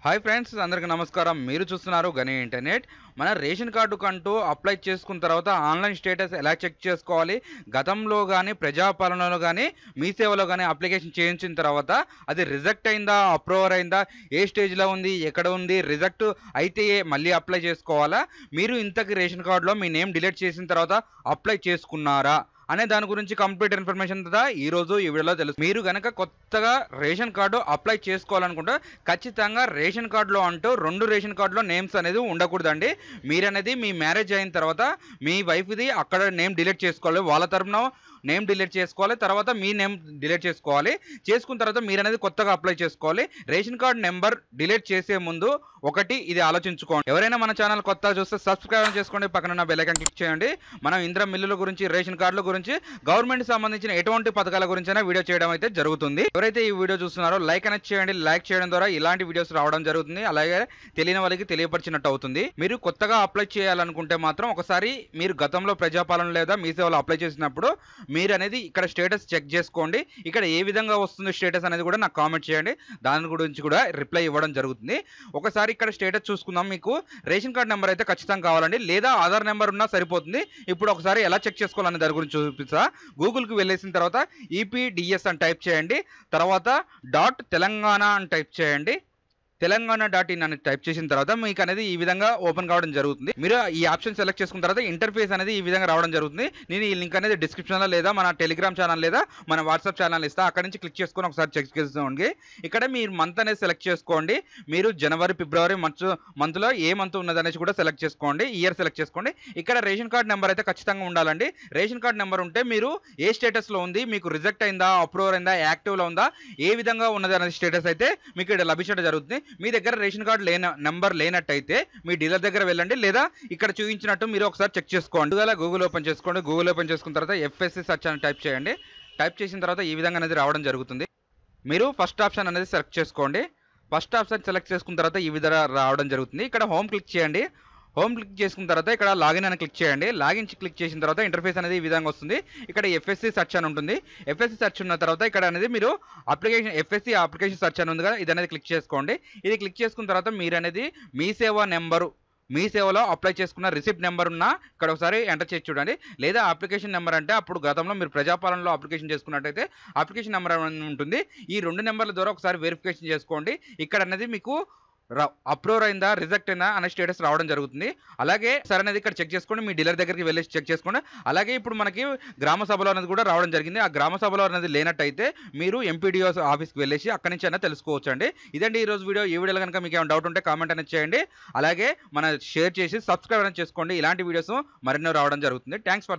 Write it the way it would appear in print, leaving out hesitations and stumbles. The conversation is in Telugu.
హాయ్ ఫ్రెండ్స్, అందరికీ నమస్కారం. మీరు చూస్తున్నారు గని ఇంటర్నెట్. మన రేషన్ కార్డు కంటూ అప్లై చేసుకున్న తర్వాత ఆన్లైన్ స్టేటస్ ఎలా చెక్ చేసుకోవాలి, గతంలో కానీ ప్రజాపాలనలో కానీ మీ సేవలో కానీ అప్లికేషన్ చేయించిన తర్వాత అది రిజెక్ట్ అయిందా, అప్రూవర్ అయిందా, ఏ స్టేజ్లో ఉంది, ఎక్కడ ఉంది, రిజెక్ట్ అయితే మళ్ళీ అప్లై చేసుకోవాలా, మీరు ఇంతకు రేషన్ కార్డులో మీ నేమ్ డిలీట్ చేసిన తర్వాత అప్లై చేసుకున్నారా అనే దాని గురించి కంప్లీట్ ఇన్ఫర్మేషన్ ఈ రోజు ఈ వీడియోలో తెలుసు. మీరు గనక కొత్తగా రేషన్ కార్డు అప్లై చేసుకోవాలనుకుంటే ఖచ్చితంగా రేషన్ కార్డులో అంటూ 2 రేషన్ కార్డులో నేమ్స్ అనేది ఉండకూడదండి. మీరనేది మీ మ్యారేజ్ అయిన తర్వాత మీ వైఫ్ది అక్కడ నేమ్ డిలీట్ చేసుకోవాలి, వాళ్ళ తరపున నేమ్ డిలీట్ చేసుకోవాలి, తర్వాత మీ నేమ్ డిలీట్ చేసుకోవాలి. చేసుకున్న తర్వాత మీరు అనేది కొత్తగా అప్లై చేసుకోవాలి. రేషన్ కార్డ్ నెంబర్ డిలీట్ చేసే ముందు ఒకటి ఇది ఆలోచించుకోండి. ఎవరైనా మన ఛానల్ కొత్తగా చూస్తే సబ్స్క్రైబ్ చేసుకోండి, పక్కన ఉన్న బెల్ ఐకాన్ క్లిక్ చేయండి. మనం ఇంద్ర మిల్లుల గురించి, రేషన్ కార్డుల గురించి, గవర్నమెంట్ సంబంధించిన ఎటువంటి పథకాల గురించైనా వీడియో చేయడం అయితే జరుగుతుంది. ఎవరైతే ఈ వీడియో చూస్తున్నారో లైక్ అనేది చేయండి. లైక్ చేయడం ద్వారా ఇలాంటి వీడియోస్ రావడం జరుగుతుంది. అలాగే తెలియని వాళ్ళకి తెలియపరిచినట్టు అవుతుంది. మీరు కొత్తగా అప్లై చేయాలనుకుంటే మాత్రం ఒకసారి మీరు గతంలో ప్రజాపాలన లేదా మీ సేవలో అప్లై చేసినప్పుడు మీరు అనేది ఇక్కడ స్టేటస్ చెక్ చేసుకోండి. ఇక్కడ ఏ విధంగా వస్తుంది స్టేటస్ అనేది కూడా నాకు కామెంట్ చేయండి. దాని గురించి కూడా రిప్లై ఇవ్వడం జరుగుతుంది. ఒకసారి ఇక్కడ స్టేటస్ చూసుకుందాం. మీకు రేషన్ కార్డ్ నెంబర్ అయితే ఖచ్చితంగా కావాలండి, లేదా ఆధార్ నెంబర్ ఉన్నా సరిపోతుంది. ఇప్పుడు ఒకసారి ఎలా చెక్ చేసుకోవాలనే దాని గురించి చూపిస్తా. గూగుల్కి వెళ్ళేసిన తర్వాత ఈపీడిఎస్ అని టైప్ చేయండి, తర్వాత .తెలంగాణ అని టైప్ చేయండి. తెలంగాణ.in అని టైప్ చేసిన తర్వాత మీకు అనేది ఈ విధంగా ఓపెన్ కావడం జరుగుతుంది. మీరు ఈ ఆప్షన్ సెలెక్ట్ చేసుకున్న తర్వాత ఇంటర్ఫేస్ అనేది ఈ విధంగా రావడం జరుగుతుంది. నేను ఈ లింక్ అనేది డిస్క్రిప్షన్లో లేదా మన టెలిగ్రామ్ ఛానల్ లేదా మన వాట్సాప్ ఛానల్ ఇస్తా, అక్కడ నుంచి క్లిక్ చేసుకొని ఒకసారి చెక్ చేసుకోండి. ఇక్కడ మీరు మంత్ అనేది సెలెక్ట్ చేసుకోండి. మీరు జనవరి, ఫిబ్రవరి మంత్లో ఏ మంత్ ఉన్నది అనేసి కూడా సెలెక్ట్ చేసుకోండి. ఇయర్ సెలెక్ట్ చేసుకోండి. ఇక్కడ రేషన్ కార్డ్ నెంబర్ అయితే ఖచ్చితంగా ఉండాలండి. రేషన్ కార్డ్ నెంబర్ ఉంటే మీరు ఏ స్టేటస్లో ఉంది, మీకు రిజెక్ట్ అయిందా, అప్రూవర్ అయిందా, యాక్టివ్లో ఉందా, ఏ విధంగా ఉన్నది అనే స్టేటస్ అయితే మీకు ఇక్కడ లభించడం జరుగుతుంది. మీ దగ్గర రేషన్ కార్డు నెంబర్ లేనట్టయితే మీ డీలర్ దగ్గర వెళ్ళండి, లేదా ఇక్కడ చూపించినట్టు మీరు ఒకసారి చెక్ చేసుకోండి. గూగుల్ ఓపెన్ చేసుకోండి. గూగుల్ ఓపెన్ చేసుకున్న తర్వాత ఎఫ్ఎస్సి సెర్చ్ అని టైప్ చేయండి. టైప్ చేసిన తర్వాత ఈ విధంగా అనేది రావడం జరుగుతుంది. మీరు ఫస్ట్ ఆప్షన్ అనేది సెలెక్ట్ చేసుకోండి. ఫస్ట్ ఆప్షన్ సెలెక్ట్ చేసుకున్న తర్వాత ఈ విధంగా రావడం జరుగుతుంది. ఇక్కడ హోమ్ క్లిక్ చేయండి. హోమ్ క్లిక్ చేసుకున్న తర్వాత ఇక్కడ లాగిన్ అని క్లిక్ చేయండి. లాగిన్ క్లిక్ చేసిన తర్వాత ఇంటర్ఫేస్ అనేది ఈ విధంగా వస్తుంది. ఇక్కడ ఎఫ్ఎస్సి సెర్చ్ అని ఉంటుంది. ఎఫ్ఎస్సి సెర్చ్ ఉన్న తర్వాత ఇక్కడ అనేది మీరు ఎఫ్ఎస్సి అప్లికేషన్ సెర్చ్ అని ఉంది కదా, ఇది అనేది క్లిక్ చేసుకోండి. ఇది క్లిక్ చేసుకున్న తర్వాత మీరు అనేది మీ సేవ నెంబరు, మీ సేవలో అప్లై చేసుకున్న రిసిప్ట్ నెంబర్ ఉన్న ఇక్కడ ఒకసారి ఎంటర్ చేసి చూడండి. లేదా అప్లికేషన్ నెంబర్ అంటే అప్పుడు గతంలో మీరు ప్రజాపాలనలో అప్లికేషన్ చేసుకున్నట్టయితే అప్లికేషన్ నెంబర్ ఉంటుంది. ఈ 2 నెంబర్ల ద్వారా ఒకసారి వెరిఫికేషన్ చేసుకోండి. ఇక్కడ అనేది మీకు అప్రూవర్ అయిందా, రిజెక్ట్ అయిందా అనే స్టేటస్ రావడం జరుగుతుంది. అలాగే సరే అనేది ఇక్కడ చెక్ చేసుకోండి. మీ డీలర్ దగ్గరికి వెళ్ళి చెక్ చేసుకోండి. అలాగే ఇప్పుడు మనకి గ్రామ సభలో అనేది కూడా రావడం జరిగింది. ఆ గ్రామ సభలో అనేది లేనట్టయితే మీరు ఎంపీడీఓ ఆఫీస్కి వెళ్ళేసి అక్కడి నుంచి అయినా తెలుసుకోవచ్చు అండి. ఇదండి ఈరోజు వీడియో. ఈ వీడియోలో కనుక మీకు ఏమైనా డౌట్ ఉంటే కామెంట్ అనేది చేయండి. అలాగే షేర్ చేసి సబ్స్క్రైబ్ అనేది చేసుకోండి. ఇలాంటి వీడియోస్ మరెన్నో రావడం జరుగుతుంది. Thanks for